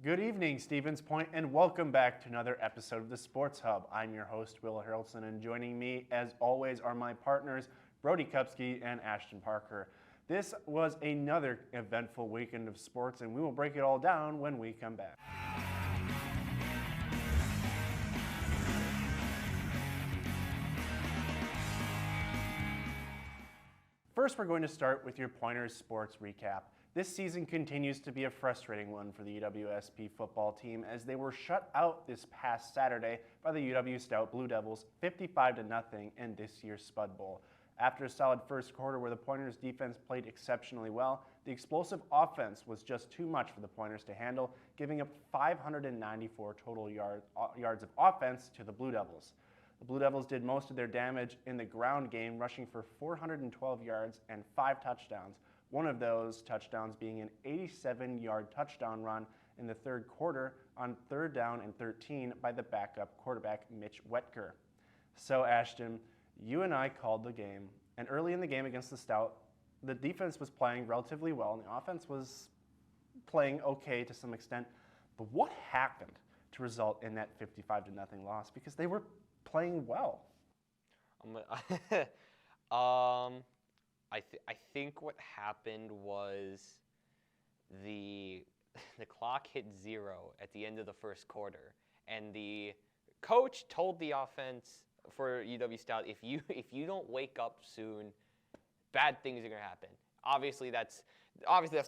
Good evening, Stevens Point, and welcome back to another episode of the Sports Hub. I'm your host, Will Haroldson, and joining me, as always, are my partners, Brody Kupsky and Ashton Parker. This was another eventful weekend of sports, and we will break it all down when we come back. First, we're going to start with your Pointers Sports Recap. This season continues to be a frustrating one for the UWSP football team as they were shut out this past Saturday by the UW Stout Blue Devils 55-0 in this year's Spud Bowl. After a solid first quarter where the Pointers defense played exceptionally well, the explosive offense was just too much for the Pointers to handle, giving up 594 total yards of offense to the Blue Devils. The Blue Devils did most of their damage in the ground game, rushing for 412 yards and 5 touchdowns. One of those touchdowns being an 87-yard touchdown run in the third quarter on 3rd down and 13 by the backup quarterback Mitch Wetker. So Ashton, you and I called the game, and early in the game against the Stout, the defense was playing relatively well and the offense was playing okay to some extent. But what happened to result in that 55-0 loss? Because they were playing well. I think what happened was the clock hit 0 at the end of the first quarter, and the coach told the offense for UW Stout, if you don't wake up soon, bad things are gonna happen. Obviously that's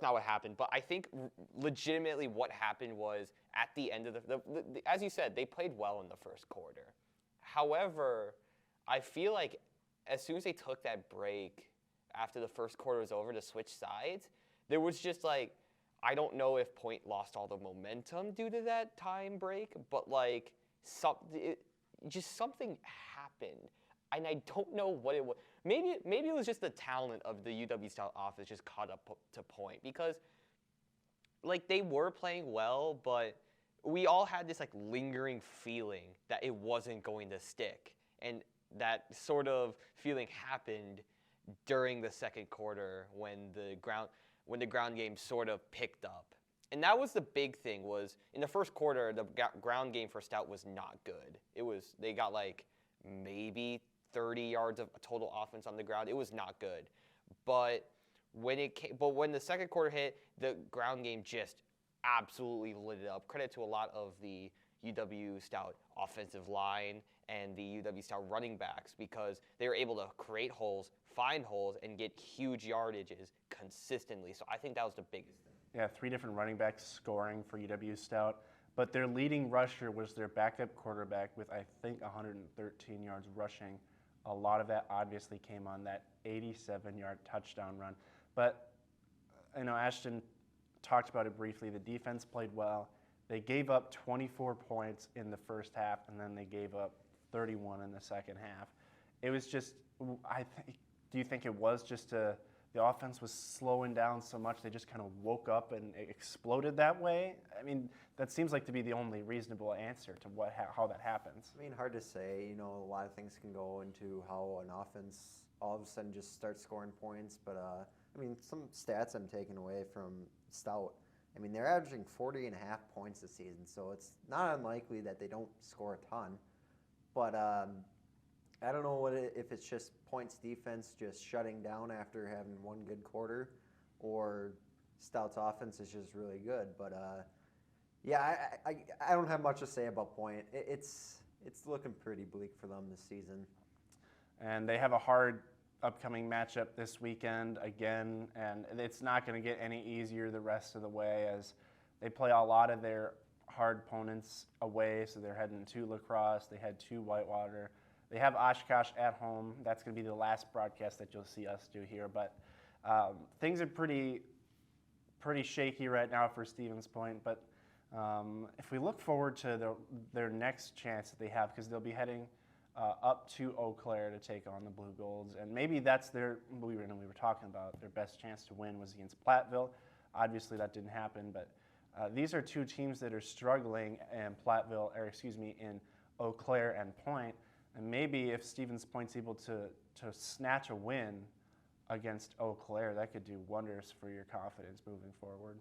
not what happened, but I think legitimately what happened was at the end of the as you said, they played well in the first quarter. However, I feel like as soon as they took that break after the first quarter was over to switch sides, there was just like, I don't know if Point lost all the momentum due to that time break, but like just something happened, and I don't know what it was. Maybe it was just the talent of the UW Stout offense just caught up to Point, because like they were playing well, but we all had this like lingering feeling that it wasn't going to stick, and that sort of feeling happened during the second quarter when the ground game sort of picked up. And that was the big thing, was in the first quarter, the ground game for Stout was not good. They got like maybe 30 yards of total offense on the ground. It was not good. But when the second quarter hit, the ground game just absolutely lit it up. Credit to a lot of the UW Stout offensive line and the UW Stout running backs, because they were able to create holes, find holes, and get huge yardages consistently. So I think that was the biggest thing. Yeah, 3 different running backs scoring for UW Stout, but their leading rusher was their backup quarterback with, I think, 113 yards rushing. A lot of that obviously came on that 87-yard touchdown run. But, Ashton talked about it briefly. The defense played well. They gave up 24 points in the first half, and then they gave up 31 in the second half. It was just, do you think it was just the offense was slowing down so much they just kind of woke up and exploded that way? I mean, that seems like to be the only reasonable answer to how that happens. I mean, hard to say. A lot of things can go into how an offense all of a sudden just starts scoring points. But, some stats I'm taking away from Stout. They're averaging 40.5 points this season, so it's not unlikely that they don't score a ton. But I don't know if it's just Point's defense just shutting down after having one good quarter, or Stout's offense is just really good. But I don't have much to say about Point. It's looking pretty bleak for them this season. And they have a hard upcoming matchup this weekend again, and it's not going to get any easier the rest of the way, as they play a lot of their hard opponents away. So they're heading to La Crosse, they head to Whitewater, they have Oshkosh at home. That's going to be the last broadcast that you'll see us do here, but things are pretty shaky right now for Stevens Point. But if we look forward to their next chance that they have, because they'll be heading up to Eau Claire to take on the Blue Golds, and maybe that's we were talking about their best chance to win was against Platteville. Obviously that didn't happen, but these are 2 teams that are struggling in Eau Claire and Point, and maybe if Stevens Point's able to snatch a win against Eau Claire, that could do wonders for your confidence moving forward.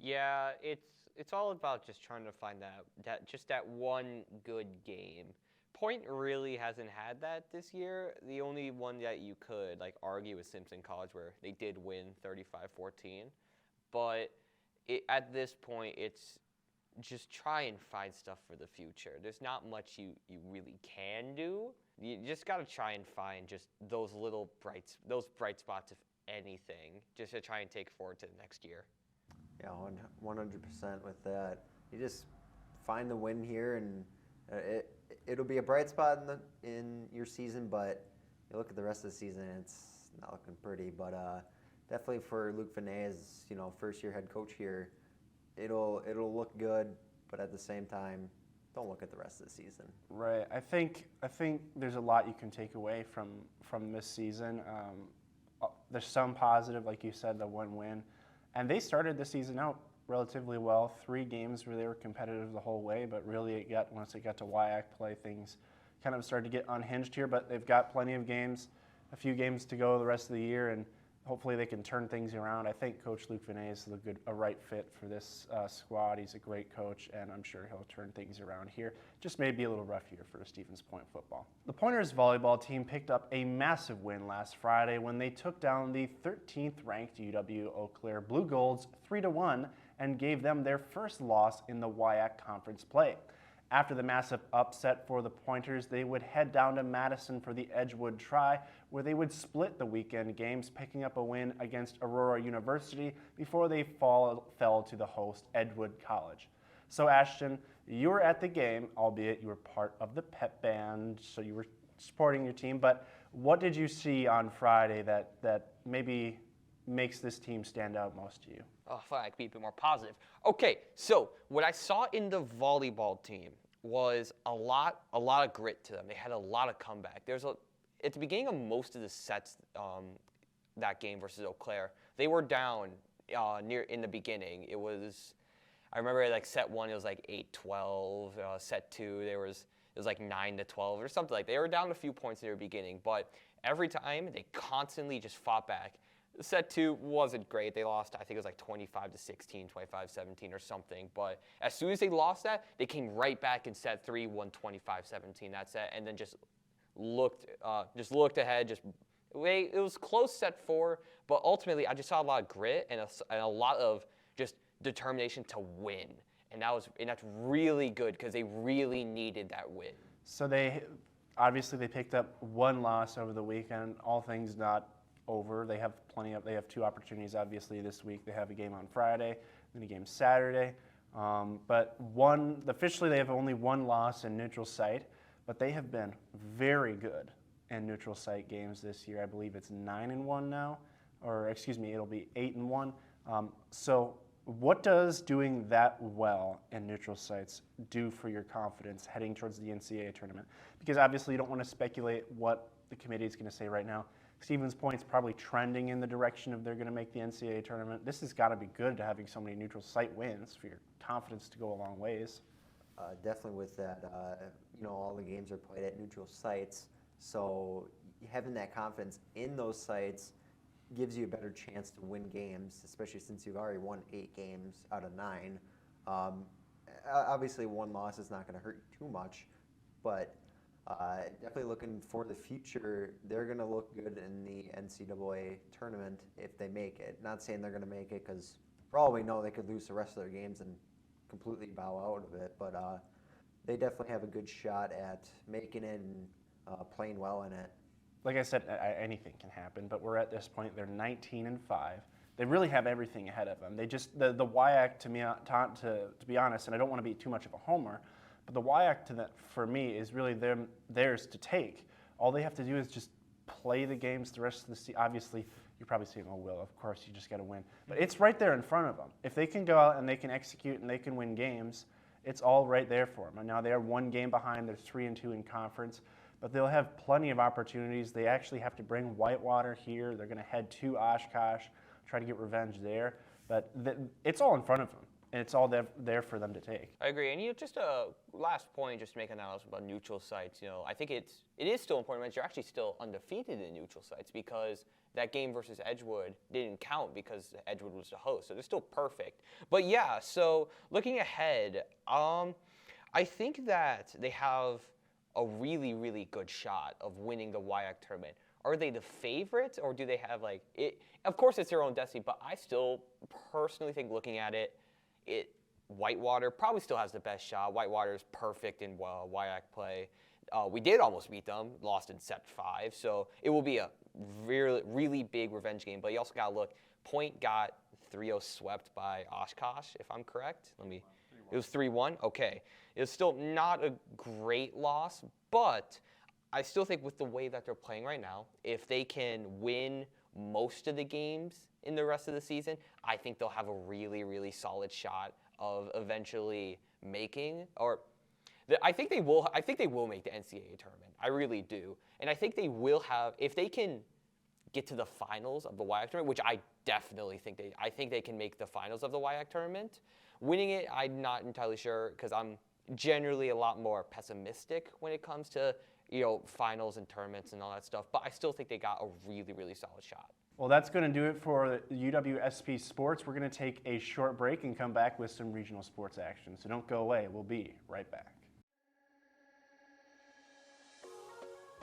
Yeah, it's all about just trying to find that one good game. Point really hasn't had that this year. The only one that you could argue is Simpson College, where they did win 35-14. But at this point, it's just try and find stuff for the future. There's not much you really can do. You just got to try and find just those bright spots, if anything, just to try and take forward to the next year. Yeah, 100% with that. You just find the win here, and it'll be a bright spot in your season. But you look at the rest of the season, it's not looking pretty. But definitely for Luc Vinet as first-year head coach here, it'll look good. But at the same time, don't look at the rest of the season. Right. I think there's a lot you can take away from this season. There's some positive, like you said, the one win. And they started the season out relatively well. 3 games where they were competitive the whole way, but really once it got to WIAC play, things kind of started to get unhinged here. But they've got plenty of games, a few games to go the rest of the year, and hopefully they can turn things around. I think Coach Luc Vinet is a right fit for this squad. He's a great coach, and I'm sure he'll turn things around here. Just may be a little rough year for Stevens Point football. The Pointers volleyball team picked up a massive win last Friday when they took down the 13th ranked UW Eau Claire Blue Golds 3-1 and gave them their first loss in the WIAC conference play. After the massive upset for the Pointers, they would head down to Madison for the Edgewood Try, where they would split the weekend games, picking up a win against Aurora University before they fell to the host, Edgewood College. So Ashton, you were at the game, albeit you were part of the pep band, so you were supporting your team, but what did you see on Friday that maybe makes this team stand out most to you? Oh, if I could be a bit more positive. Okay, so what I saw in the volleyball team was a lot of grit to them. They had a lot of comeback. At the beginning of most of the sets, that game versus Eau Claire, they were down near in the beginning. I remember set 1 it was 8-12. Set 2 it was 9-12 or something they were down a few points in the beginning, but every time they constantly just fought back. Set 2 wasn't great. They lost, I think it was 25-16, 25-17 or something. But as soon as they lost that, they came right back in set 3, won 25-17 that set, and then just looked ahead. It was close set 4, but ultimately I just saw a lot of grit and a lot of just determination to win, and that's really good because they really needed that win. So they picked up 1 loss over the weekend. All things not over. They have 2 opportunities obviously this week. They have a game on Friday, then a game Saturday. But officially they have only 1 loss in neutral site, but they have been very good in neutral site games this year. I believe it's 9-1 now, or excuse me, it'll be 8-1. So what does doing that well in neutral sites do for your confidence heading towards the NCAA tournament? Because obviously you don't want to speculate what the committee is going to say right now. Stevens Point's probably trending in the direction of they're going to make the NCAA tournament. This has got to be good to having so many neutral site wins for your confidence to go a long ways. Definitely with that, all the games are played at neutral sites, so having that confidence in those sites gives you a better chance to win games, especially since you've already won 8 games out of 9. Obviously, 1 loss is not going to hurt you too much, but definitely looking for the future. They're going to look good in the NCAA tournament if they make it. Not saying they're going to make it, because for all we know, they could lose the rest of their games and completely bow out of it. But they definitely have a good shot at making it and playing well in it. Like I said, anything can happen, but we're at this point. They're 19-5. They really have everything ahead of them. They just the WIAC to be honest, and I don't want to be too much of a homer, but the WIAC for me is really theirs to take. All they have to do is just play the games the rest of the season. Obviously, you're probably saying, "Oh, Will, of course, you just got to win." But it's right there in front of them. If they can go out and they can execute and they can win games, it's all right there for them. And now they're 1 game behind. They're 3-2 in conference, but they'll have plenty of opportunities. They actually have to bring Whitewater here. They're going to head to Oshkosh, try to get revenge there. But it's all in front of them. And it's all there for them to take. I agree. And just a last point, just to make an analysis about neutral sites. I think it is still important that you're actually still undefeated in neutral sites, because that game versus Edgewood didn't count because Edgewood was the host, so they're still perfect. But yeah, so looking ahead, I think that they have a really, really good shot of winning the WIAC tournament. Are they the favorites, or do they have like it? Of course, it's their own destiny, but I still personally think, looking at it, Whitewater probably still has the best shot. Whitewater is perfect in WIAC play. We did almost beat them, lost in set 5, so it will be a really, really big revenge game. But you also got to look. Point got 3-0 swept by Oshkosh, if I'm correct. It was 3-1. Okay, it was still not a great loss, but I still think with the way that they're playing right now, if they can win most of the games in the rest of the season, I think they'll have a really, really solid shot of eventually making, or I think they will make the NCAA tournament. I really do. And I think they will have, if they can get to the finals of the WIAC tournament, which I definitely think I think they can make the finals of the WIAC tournament. Winning it, I'm not entirely sure, because I'm generally a lot more pessimistic when it comes to, finals and tournaments and all that stuff. But I still think they got a really, really solid shot. Well, that's going to do it for UWSP Sports. We're going to take a short break and come back with some regional sports action. So don't go away. We'll be right back.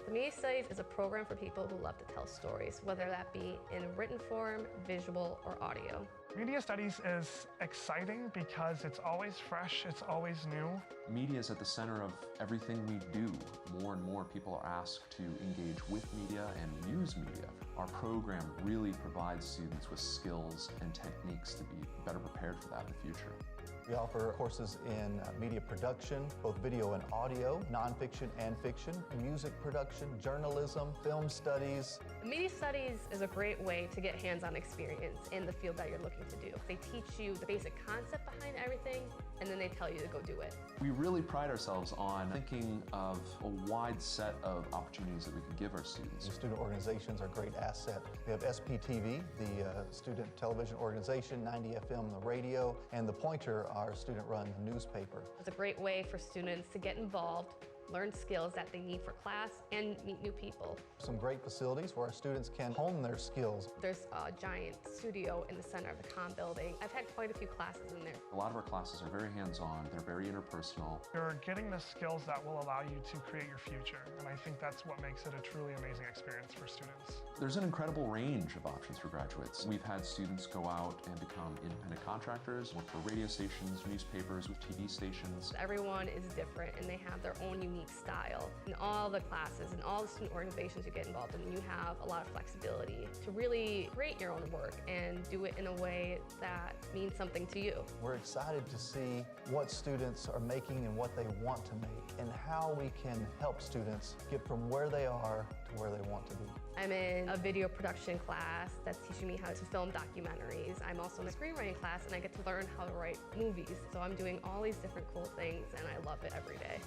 The Media Studies is a program for people who love to tell stories, whether that be in written form, visual, or audio. Media Studies is exciting because it's always fresh, it's always new. Media is at the center of everything we do. More and more people are asked to engage with media and use media. Our program really provides students with skills and techniques to be better prepared for that in the future. We offer courses in media production, both video and audio, nonfiction and fiction, music production, journalism, film studies. Media Studies is a great way to get hands-on experience in the field that you're looking to do. They teach you the basic concept behind everything, and then they tell you to go do it. We really pride ourselves on thinking of a wide set of opportunities that we can give our students. The student organizations are a great asset. We have SPTV, the student television organization, 90 FM, the radio, and The Pointer, our student-run newspaper. It's a great way for students to get involved, learn skills that they need for class, and meet new people. Some great facilities where our students can hone their skills. There's a giant studio in the center of the comm building. I've had quite a few classes in there. A lot of our classes are very hands-on, they're very interpersonal. You're getting the skills that will allow you to create your future, and I think that's what makes it a truly amazing experience for students. There's an incredible range of options for graduates. We've had students go out and become independent contractors, work for radio stations, newspapers, with TV stations. Everyone is different, and they have their own unique style. In all the classes and all the student organizations you get involved in, you have a lot of flexibility to really create your own work and do it in a way that means something to you. We're excited to see what students are making and what they want to make, and how we can help students get from where they are to where they want to be. I'm in a video production class that's teaching me how to film documentaries. I'm also in a screenwriting class, and I get to learn how to write movies. So I'm doing all these different cool things, and I love it every day.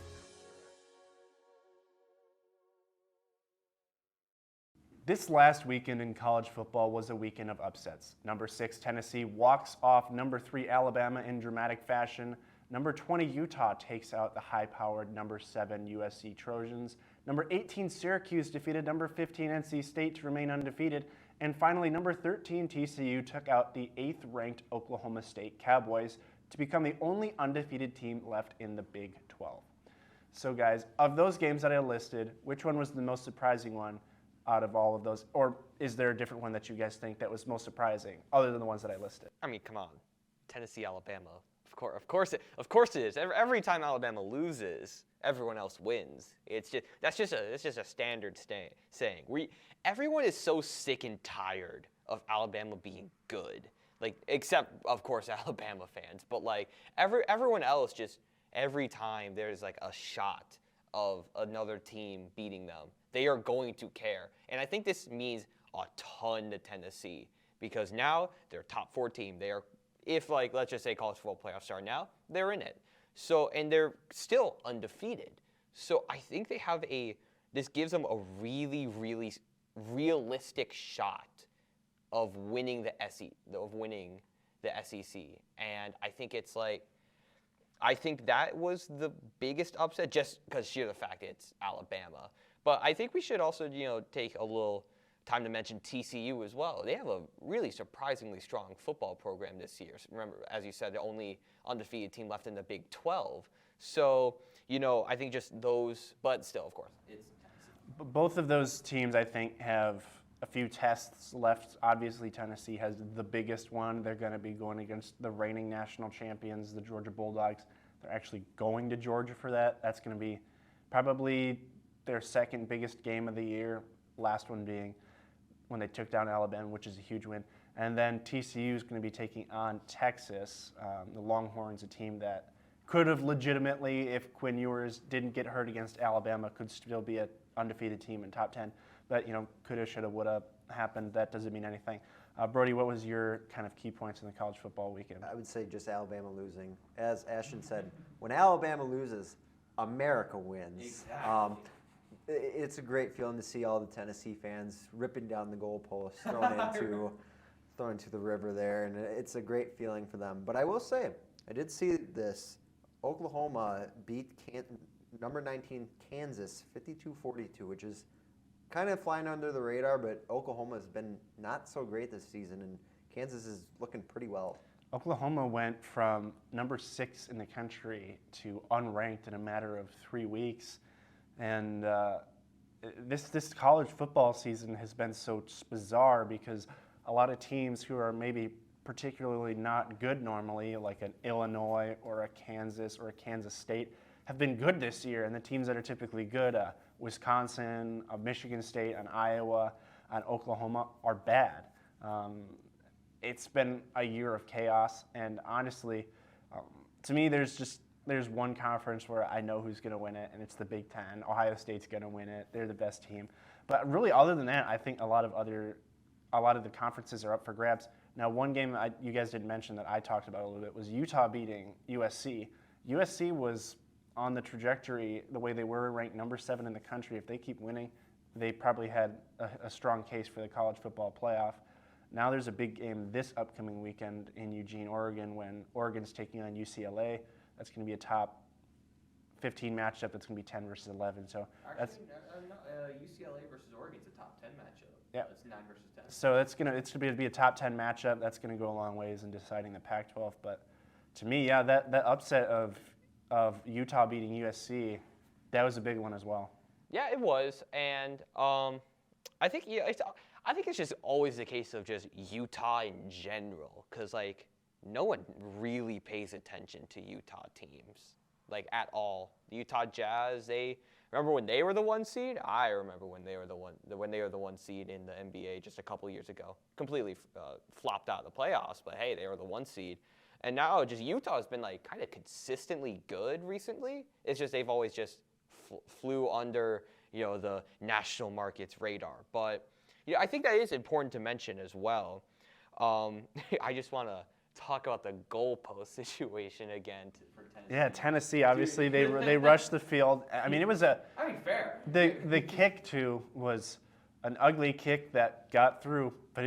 This last weekend in college football was a weekend of upsets. Number 6 Tennessee walks off number 3 Alabama in dramatic fashion. Number 20 Utah takes out the high-powered number 7 USC Trojans. Number 18 Syracuse defeated number 15 NC State to remain undefeated. And finally, number 13 TCU took out the 8th-ranked Oklahoma State Cowboys to become the only undefeated team left in the Big 12. So guys, of those games that I listed, which one was the most surprising one out of all of those? Or is there a different one that you guys think that was most surprising, other than the ones that I listed? I mean, come on, Tennessee, Alabama. Of course it is. Every time Alabama loses, everyone else wins. It's just a standard saying. Everyone is so sick and tired of Alabama being good. Like, except of course Alabama fans, but like everyone else, just every time there's like a shot of another team beating them, they are going to care. And I think this means a ton to Tennessee, because now they're a top 4 team. They are, if like, let's just say college football playoffs start now, they're in it. So, and they're still undefeated. So I think they have this gives them a really, really realistic shot of winning the SEC. And I think it's like, I think that was the biggest upset, just because sheer the fact it's Alabama. But I think we should also, take a little time to mention TCU as well. They have a really surprisingly strong football program this year. Remember, as you said, the only undefeated team left in the Big 12. So, I think just those, but still, of course, it's Tennessee. Both of those teams, I think, have a few tests left. Obviously, Tennessee has the biggest one. They're going to be going against the reigning national champions, the Georgia Bulldogs. They're actually going to Georgia for that. That's going to be probably their second biggest game of the year, last one being when they took down Alabama, which is a huge win. And then TCU is going to be taking on Texas. The Longhorns, a team that could have legitimately, if Quinn Ewers didn't get hurt against Alabama, could still be an undefeated team in top 10. But, coulda, shoulda, woulda happened. That doesn't mean anything. Brody, what was your kind of key points in the college football weekend? I would say just Alabama losing. As Ashton said, when Alabama loses, America wins. Exactly. It's a great feeling to see all the Tennessee fans ripping down the goalposts, thrown into the river there, and it's a great feeling for them. But I will say, I did see this. Oklahoma beat number 19 Kansas 52-42, which is kind of flying under the radar, but Oklahoma has been not so great this season, and Kansas is looking pretty well. Oklahoma went from number 6 in the country to unranked in a matter of 3 weeks. And this college football season has been so bizarre because a lot of teams who are maybe particularly not good normally, like an Illinois or a Kansas or a Kansas State, have been good this year. And the teams that are typically good, Wisconsin, Michigan State, and Iowa, and Oklahoma, are bad. It's been a year of chaos, and honestly, to me, there's one conference where I know who's going to win it, and it's the Big Ten. Ohio State's going to win it. They're the best team. But really, other than that, I think a lot of the conferences are up for grabs. Now, one game you guys didn't mention that I talked about a little bit was Utah beating USC. USC was on the trajectory the way they were, ranked number 7 in the country. If they keep winning, they probably had a strong case for the college football playoff. Now there's a big game this upcoming weekend in Eugene, Oregon, when Oregon's taking on UCLA. That's going to be a top 15 matchup. That's going to be 10 versus 11. So that's UCLA versus Oregon's a top 10 matchup. Yeah. It's 9 versus 10. So it's going to be a top 10 matchup. That's going to go a long ways in deciding the Pac-12. But to me, yeah, that upset of Utah beating USC, that was a big one as well. Yeah, it was, and I think it's just always the case of just Utah in general, because no one really pays attention to Utah teams at all. The Utah Jazz, they remember when they were the 1 seed. I remember when they were the 1 seed in the NBA just a couple years ago. Completely flopped out of the playoffs, but hey, they were the 1 seed. And now just Utah has been kind of consistently good recently. It's just they've always just flew under the national market's radar. But I think that is important to mention as well. I just want to talk about the goalpost situation again for Tennessee. Yeah, Tennessee, obviously, they rushed the field. I mean, it was fair. The kick, too, was an ugly kick that got through, but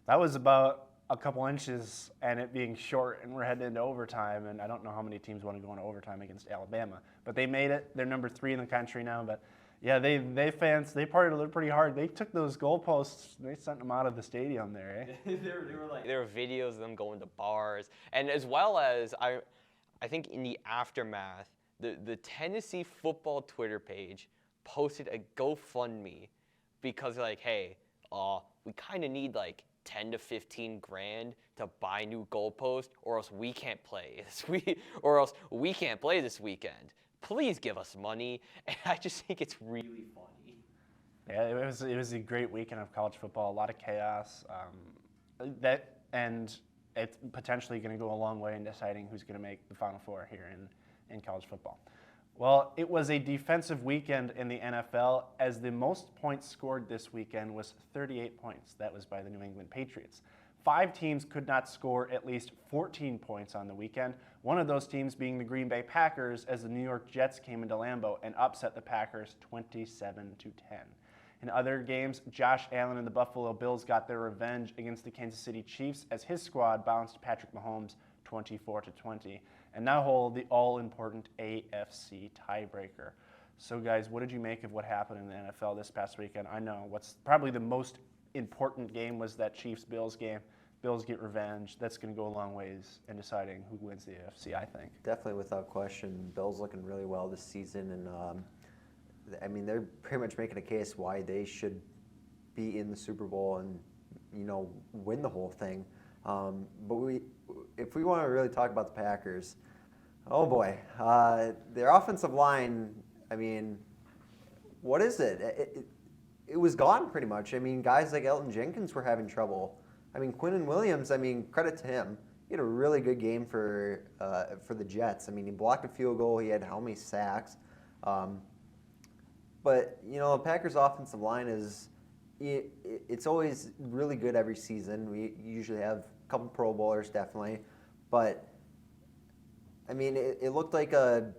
that was about a couple inches and it being short, and we're heading into overtime, and I don't know how many teams want to go into overtime against Alabama, but they made it. They're number 3 in the country now, but yeah, they partied pretty hard. They took those goalposts, they sent them out of the stadium there, eh? There were videos of them going to bars, and as well as I think in the aftermath, the Tennessee football Twitter page posted a GoFundMe because hey, we kind of need 10 to 15 grand to buy new goalposts, or else we can't play this weekend. Please give us money. And I just think it's really funny. Yeah, it was a great weekend of college football. A lot of chaos. And it's potentially going to go a long way in deciding who's going to make the Final Four here in college football. Well, it was a defensive weekend in the NFL, as the most points scored this weekend was 38 points. That was by the New England Patriots. 5 teams could not score at least 14 points on the weekend, one of those teams being the Green Bay Packers, as the New York Jets came into Lambeau and upset the Packers 27-10. In other games, Josh Allen and the Buffalo Bills got their revenge against the Kansas City Chiefs, as his squad bounced Patrick Mahomes 24-20. And now hold the all-important AFC tiebreaker. So guys, what did you make of what happened in the NFL this past weekend? I know what's probably the most important game was that Chiefs-Bills game. Bills get revenge. That's going to go a long ways in deciding who wins the AFC, I think. Definitely, without question, Bills looking really well this season, and I mean, they're pretty much making a case why they should be in the Super Bowl and, you know, win the whole thing. But if we want to really talk about the Packers, oh boy, their offensive line, I mean, what is it? It was gone pretty much. I mean, guys like Elton Jenkins were having trouble. I mean, Quinnen Williams, I mean, credit to him. He had a really good game for the Jets. I mean, he blocked a field goal. He had how many sacks? But, you know, the Packers' offensive line it's always really good every season. We usually have a couple Pro Bowlers, definitely. But, I mean, it looked like a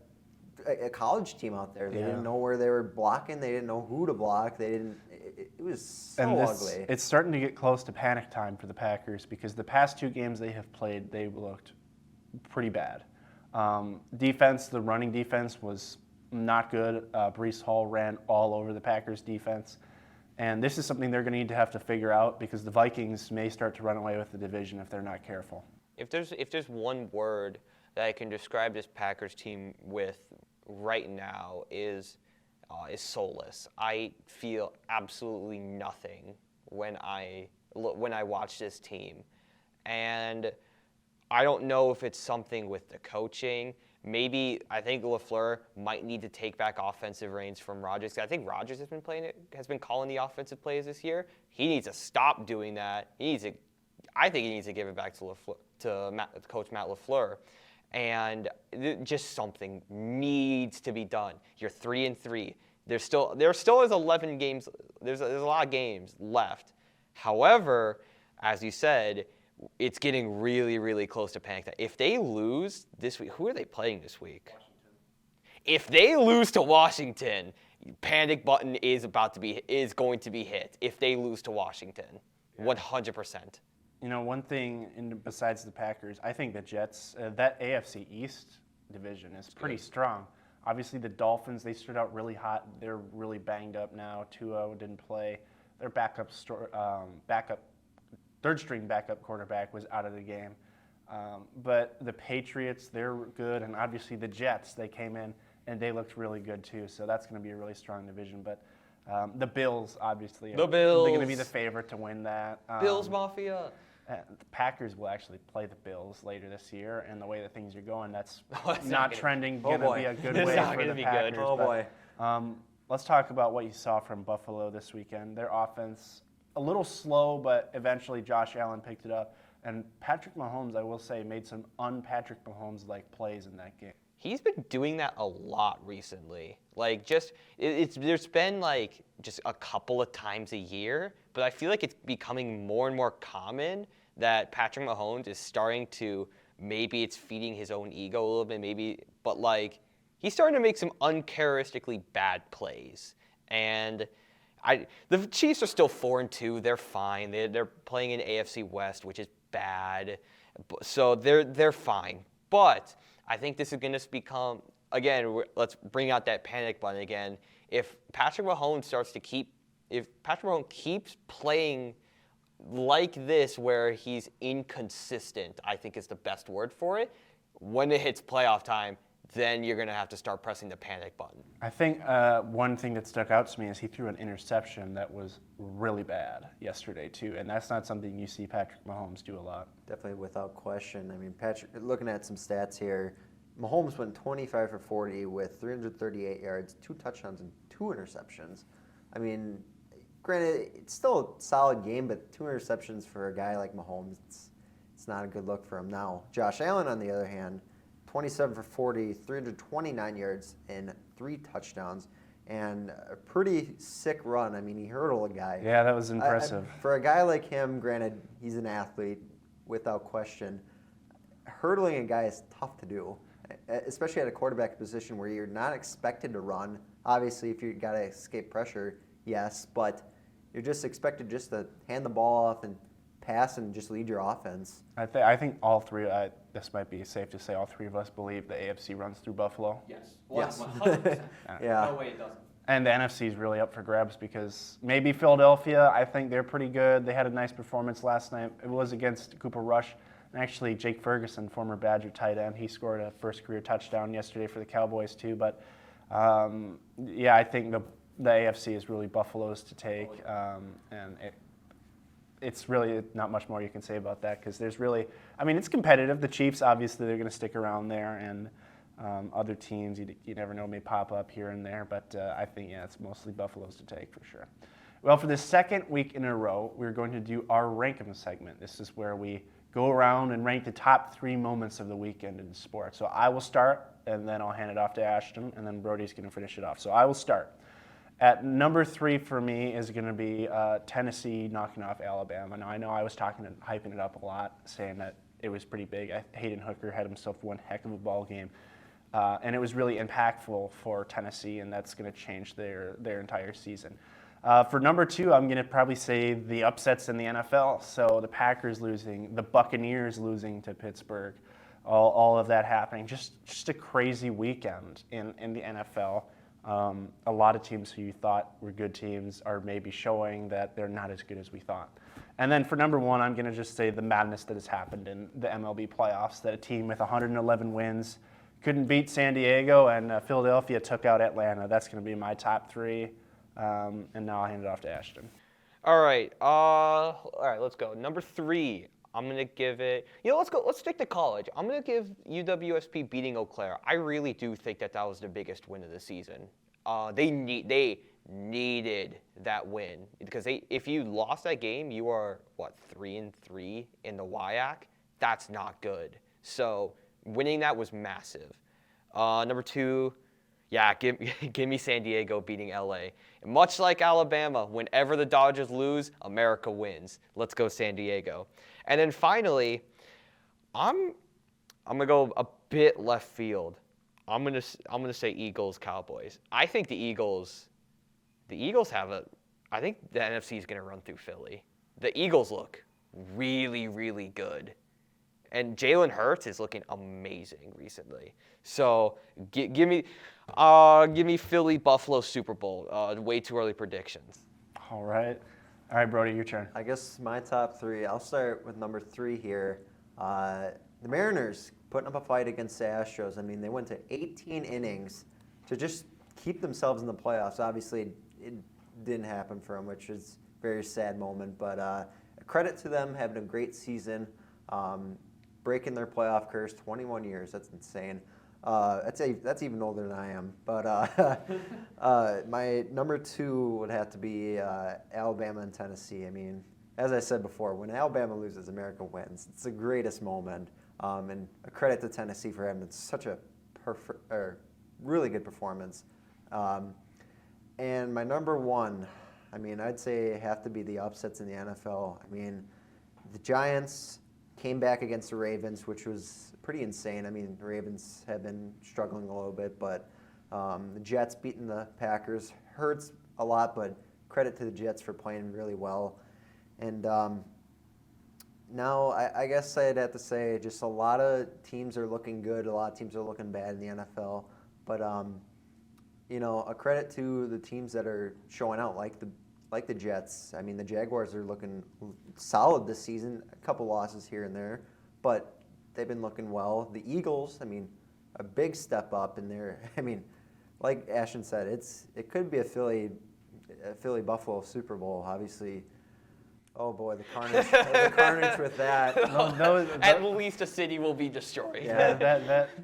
college team out there. They didn't know where they were blocking. They didn't know who to block. It was so ugly. It's starting to get close to panic time for the Packers because the past 2 games they have played, they looked pretty bad. Defense, the running defense was not good. Breece Hall ran all over the Packers defense. And this is something they're going to have to figure out because the Vikings may start to run away with the division if they're not careful. If there's one word that I can describe this Packers team with right now is soulless. I feel absolutely nothing when I watch this team, and I don't know if it's something with the coaching. Maybe I think LaFleur might need to take back offensive reins from Rodgers. I think Rodgers has been calling the offensive plays this year. He needs to stop doing that. I think he needs to give it back to Coach Matt LaFleur. And just something needs to be done. You're 3-3. There still is 11 games. There's a lot of games left. However, as you said, it's getting really, really close to panic time. If they lose this week, who are they playing this week? Washington. If they lose to Washington, panic button is going to be hit. If they lose to Washington, 100%. You know, one thing besides the Packers, I think the Jets, that AFC East division is pretty strong. Obviously, the Dolphins, they started out really hot. They're really banged up now. Tua didn't play. Their third-string backup quarterback was out of the game. But the Patriots, they're good. And obviously the Jets, they came in and they looked really good too. So that's going to be a really strong division. But the Bills, obviously, they're going to be the favorite to win that. Bills Mafia. The Packers will actually play the Bills later this year, and the way that things are going, that's not trending going to be a good way for the Packers. Oh, boy. Let's talk about what you saw from Buffalo this weekend. Their offense, a little slow, but eventually Josh Allen picked it up. And Patrick Mahomes, I will say, made some un-Patrick Mahomes-like plays in that game. He's been doing that a lot recently. Like, there's been like just a couple of times a year, but I feel like it's becoming more and more common that Patrick Mahomes is starting to, maybe it's feeding his own ego a little bit, but like he's starting to make some uncharacteristically bad plays. And the Chiefs are still 4-2. They're fine. They're playing in AFC West, which is bad. So they're fine. But I think this is going to become, again, let's bring out that panic button again. If Patrick Mahomes keeps playing like this, where he's inconsistent, I think is the best word for it. When it hits playoff time, then you're going to have to start pressing the panic button. I think one thing that stuck out to me is he threw an interception that was really bad yesterday too, and that's not something you see Patrick Mahomes do a lot. Definitely, without question. I mean, Patrick, looking at some stats here, Mahomes went 25 for 40 with 338 yards, 2 touchdowns, and 2 interceptions. I mean, granted, it's still a solid game, but 2 interceptions for a guy like Mahomes, it's not a good look for him now. Josh Allen, on the other hand, 27 for 40, 329 yards, and 3 touchdowns, and a pretty sick run. I mean, he hurdled a guy. Yeah, that was impressive. For a guy like him, granted, he's an athlete, without question. Hurdling a guy is tough to do, especially at a quarterback position where you're not expected to run. Obviously, if you got to escape pressure, yes, but you're just expected just to hand the ball off and pass and just lead your offense. I think all three. This might be safe to say all three of us believe the AFC runs through Buffalo. Yes. Yes. 100%. Yeah. No way it doesn't. And the NFC is really up for grabs because maybe Philadelphia, I think they're pretty good. They had a nice performance last night. It was against Cooper Rush. And actually, Jake Ferguson, former Badger tight end, he scored a first career touchdown yesterday for the Cowboys too. But yeah, I think the AFC is really Buffalo's to take. And it's really not much more you can say about that because there's really, I mean, it's competitive. The Chiefs, obviously, they're going to stick around there. And other teams, you never know, may pop up here and there, but I think, yeah, it's mostly Buffalo's to take for sure. Well, for the second week in a row, we're going to do our Rank 'em segment. This is where we go around and rank the top 3 moments of the weekend in sports. So I will start, and then I'll hand it off to Ashton, and then Brody's going to finish it off. So I will start. At number 3 for me is going to be Tennessee knocking off Alabama. Now, I know I was hyping it up a lot, saying that it was pretty big. Hayden Hooker had himself one heck of a ball game. And it was really impactful for Tennessee, and that's going to change their entire season. For number 2, I'm going to probably say the upsets in the NFL. So the Packers losing, the Buccaneers losing to Pittsburgh, all of that happening. Just a crazy weekend in the NFL. A lot of teams who you thought were good teams are maybe showing that they're not as good as we thought. And then for number 1, I'm going to just say the madness that has happened in the MLB playoffs, that a team with 111 wins couldn't beat San Diego, and Philadelphia took out Atlanta. That's going to be my top 3. And now I'll hand it off to Ashton. All right. Let's go. Number 3. I'm gonna give it. Let's stick to college. I'm gonna give UWSP beating Eau Claire. I really do think that was the biggest win of the season. They needed that win because if you lost that game, you are 3-3 in the WIAC. That's not good. So winning that was massive. Number 2, yeah, give me San Diego beating LA. And much like Alabama, whenever the Dodgers lose, America wins. Let's go San Diego. And then finally, I'm gonna go a bit left field. I'm gonna say Eagles Cowboys. I think the Eagles have I think the NFC is gonna run through Philly. The Eagles look really, really good. And Jalen Hurts is looking amazing recently. So give me Philly Buffalo Super Bowl. Way too early predictions. All right, Brody, your turn. I guess my top 3, I'll start with number 3 here. The Mariners putting up a fight against the Astros. I mean, they went to 18 innings to just keep themselves in the playoffs. Obviously, it didn't happen for them, which is a very sad moment. But a credit to them having a great season. Breaking their playoff curse, 21 years. That's insane. That's even older than I am. But my number 2 would have to be Alabama and Tennessee. I mean, as I said before, when Alabama loses, America wins. It's the greatest moment. And a credit to Tennessee for having such a really good performance. And my number 1, I mean, I'd say have to be the upsets in the NFL. I mean, the Giants came back against the Ravens, which was pretty insane. I mean, the Ravens have been struggling a little bit, but the Jets beating the Packers hurts a lot, but credit to the Jets for playing really well. And now I guess I'd have to say just a lot of teams are looking good, a lot of teams are looking bad in the NFL. But, a credit to the teams that are showing out, like the Jets. I mean, the Jaguars are looking solid this season, a couple losses here and there, but they've been looking well. The Eagles, I mean, a big step up in there. I mean, like Ashton said, it could be a Philly-Buffalo Super Bowl, obviously. Oh boy, the carnage with that. At least a city will be destroyed. Yeah,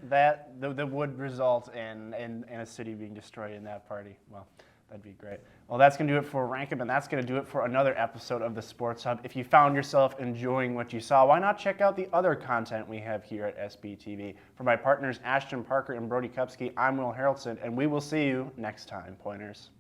that would result in a city being destroyed in that party. Well, that'd be great. Well, that's going to do it for Rank 'em, and that's going to do it for another episode of the Sports Hub. If you found yourself enjoying what you saw, why not check out the other content we have here at SBTV? For my partners Ashton Parker and Brody Kupsky, I'm Will Haroldson, and we will see you next time, Pointers.